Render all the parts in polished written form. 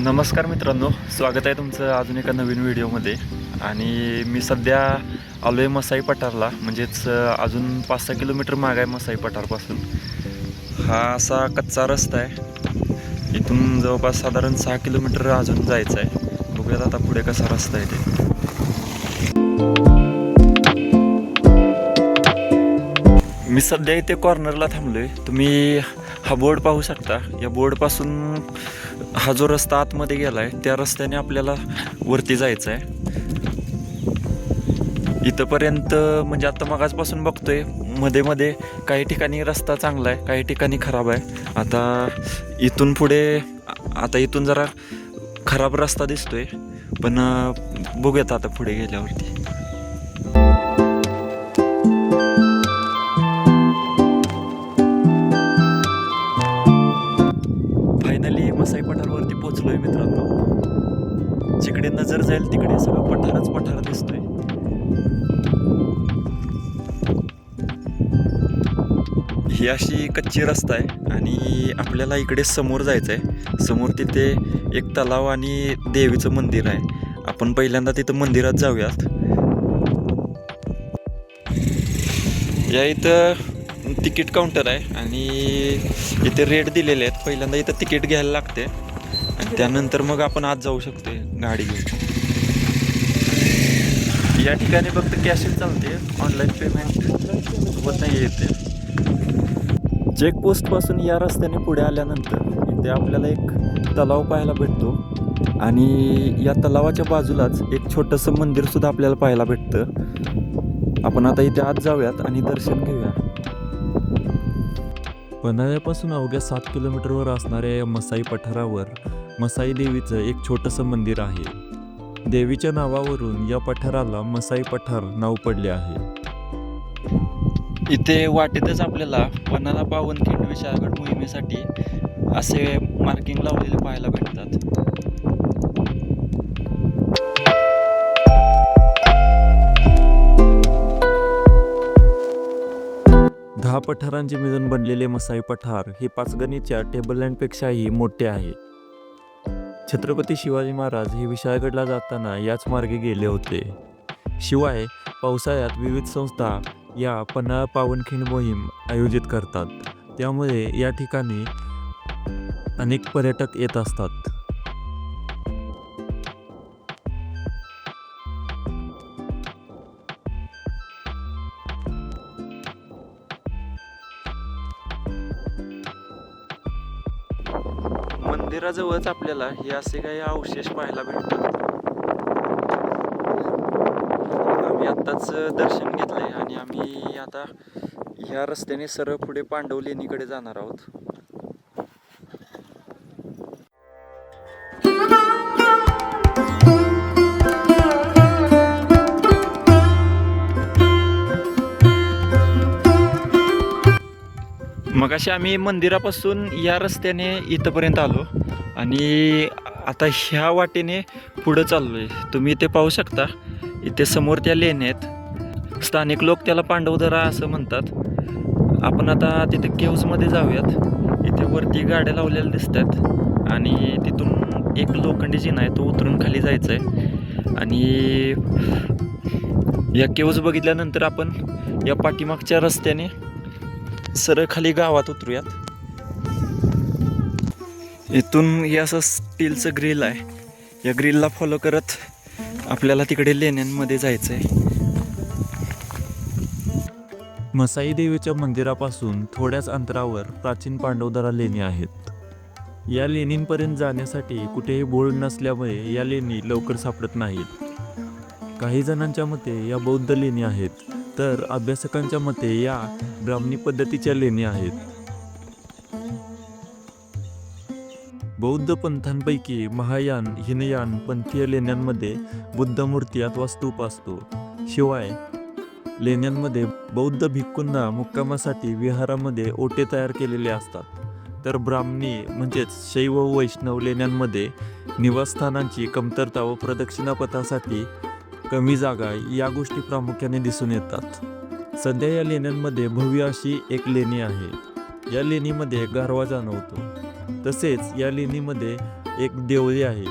नमस्कार मित्रांनो, स्वागत आहे तुमचं अजून एका नवीन व्हिडिओमध्ये. आणि मी सध्या आलो आहे मसाई पठारला, म्हणजेच अजून 5-6 किलोमीटर माग आहे मसाई पठारपासून. हा असा कच्चा रस्ता आहे, इथून जवळपास साधारण 6 किलोमीटर अजून जायचं आहे. बघूयात आता पुढे कसा रस्ता आहे ते. मी सध्या इथे कॉर्नरला थांबलो आहे. तुम्ही हा बोर्ड पाहू शकता. या बोर्डपासून हा जो रस्ता आतमध्ये गेला आहे त्या रस्त्याने आपल्याला वरती जायचं आहे. इथंपर्यंत म्हणजे आता मगाचपासून बघतोय मध्ये मध्ये काही ठिकाणी रस्ता चांगला आहे, काही ठिकाणी खराब आहे. आता इथून पुढे आता इथून जरा खराब रस्ता दिसतोय, पण बघूयात आता पुढे गेल्यावरती. फायनली मसाई पठारवरती पोहोचलोय मित्रांनो. जिकडे नजर जाईल तिकडे सगळं पठारच पठार दिसतोय. ही अशी कच्ची रस्ता आहे आणि आपल्याला इकडे समोर जायचं आहे. समोर तिथे एक तलाव आणि देवीचं मंदिर आहे. आपण पहिल्यांदा तिथं मंदिरात जाऊयात. या इथं तिकीट काउंटर आहे आणि इथे रेट दिलेले आहेत. पहिल्यांदा इथं तिकीट घ्यायला लागते आणि त्यानंतर मग आपण आत जाऊ शकतो गाडी घेऊन. या ठिकाणी फक्त कॅशच चालते, ऑनलाईन पेमेंट होत नाही. येते चेकपोस्टपासून या रस्त्याने पुढे आल्यानंतर इथे आपल्याला एक तलाव पाहायला भेटतो आणि या तलावाच्या बाजूलाच एक छोटंसं मंदिरसुद्धा आपल्याला पाहायला भेटतं. आपण आता इथे आत जाऊयात आणि दर्शन घेऊया. पन्हाळ्यापासून अवघ्या 7 किलोमीटरवर असणाऱ्या या मसाई पठारावर मसाई देवीचं एक छोटंसं मंदिर आहे. देवीच्या नावावरून या पठाराला मसाई पठार नाव पडले आहे. इथे वाटेतच आपल्याला पन्हाळा पावनखिंड विशाळगड मोहिमेसाठी असे मार्किंग लावलेले पाहायला भेटतात. 10 पठारांचे मिळून बनलेले मसाई पठार हे पाचगणीच्या टेबललँडपेक्षाही मोठे आहे. छत्रपती शिवाजी महाराज हे विशाळगडला जाताना याच मार्गे गेले होते. शिवाय पावसाळ्यात विविध संस्था या पन्हाळा पावनखिंड मोहीम आयोजित करतात, त्यामुळे या ठिकाणी अनेक पर्यटक येत असतात. मंदिराजवळच आपल्याला हे असे काही अवशेष पाहायला भेटतात. आम्ही आत्ताच दर्शन घेतलंय आणि आम्ही आता ह्या रस्त्याने सरळ पुढे पांडव लेणीकडे जाणार आहोत. मगाशी आम्ही मंदिरापासून या रस्त्याने इथंपर्यंत आलो आणि आता ह्या वाटेने पुढं चाललो आहे. तुम्ही इथे पाहू शकता, इथे समोर त्या लेण्या आहेत. स्थानिक लोक त्याला पांडवदरा असं म्हणतात. आपण आता तिथे केव्जमध्ये जाऊयात. इथे वरती गाड्या लावलेल्या दिसतात आणि तिथून एक लोखंडी जिना आहे, तो उतरून खाली जायचा आहे. आणि या केव्ज बघितल्यानंतर आपण या पाठीमागच्या रस्त्याने सरळ खाली गावात उतरूयात. इथून हे असं स्टीलचं ग्रिल आहे. या ग्रिलला फॉलो करत आपल्याला तिकडे लेण्यांमध्ये जायचं आहे. मसाई देवीच्या मंदिरापासून थोड्याच अंतरावर प्राचीन पांडवदरा लेणी आहेत. या लेणींपर्यंत जाण्यासाठी कुठेही बोर्ड नसल्यामुळे या लेणी लवकर सापडत नाहीत. काही जणांच्या मते या बौद्ध लेणी आहेत, तर अभ्यासकांच्या मते या ब्राह्मणी पद्धतीच्या लेणी आहेत. बौद्ध पंथांपैकी महायान हिनयान पंथीय लेण्यांमध्ये बुद्ध मूर्ती अथवा स्तूप असतो. शिवाय लेण्यांमध्ये बौद्ध भिक्खूंना मुक्कामासाठी विहारामध्ये ओटे तयार केलेले असतात. तर ब्राह्मणी म्हणजेच शैव व वैष्णव लेण्यांमध्ये निवासस्थानांची कमतरता व प्रदक्षिणापथासाठी कमी जागा या गोष्टी प्रामुख्याने दिसून येतात. सध्या या लेण्यांमध्ये भव्य अशी एक लेणी आहे. या लेणीमध्ये गारवा जाणवतो. तसेच या लेणीमध्ये एक देवळी आहे.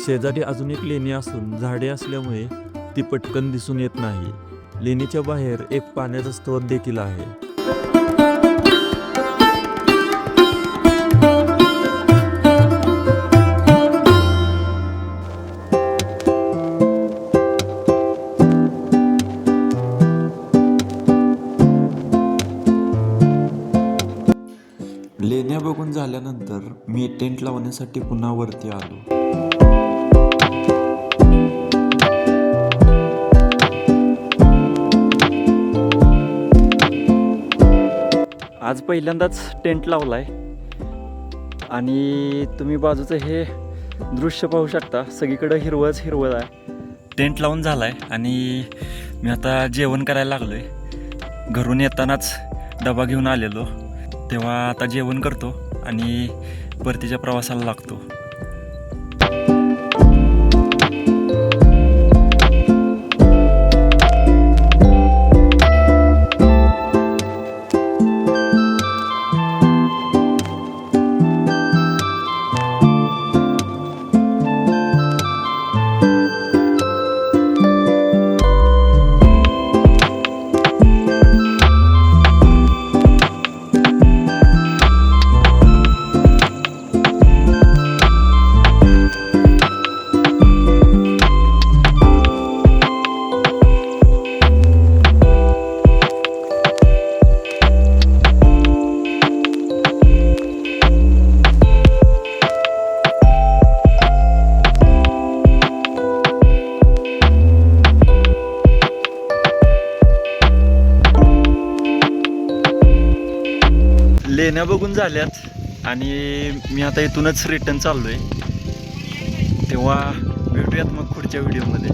शेजारी अजून एक लेणी असून झाडे असल्यामुळे ती पटकन दिसून येत नाही. लेणीच्या बाहेर एक पाण्याचा स्रोत देखील आहे. लेण्या बघून झाल्यानंतर मी टेंट लावण्यासाठी पुन्हा वरती आलो. आज पहिल्यांदाच टेंट लावलाय आणि तुम्ही बाजूचं हे दृश्य पाहू शकता. सगळीकडं हिरवळच हिरवळ आहे. टेंट लावून झालाय आणि मी आता जेवण करायला लागलोय. घरून येतानाच डबा घेऊन आलेलो, तेव्हा आता जेवण करतो आणि परतीच्या प्रवासाला लागतो. लेण्या बघून झाल्यात आणि मी आता इथूनच रिटर्न चाललोय. तेव्हा भेटूयात मग पुढच्या व्हिडिओमध्ये.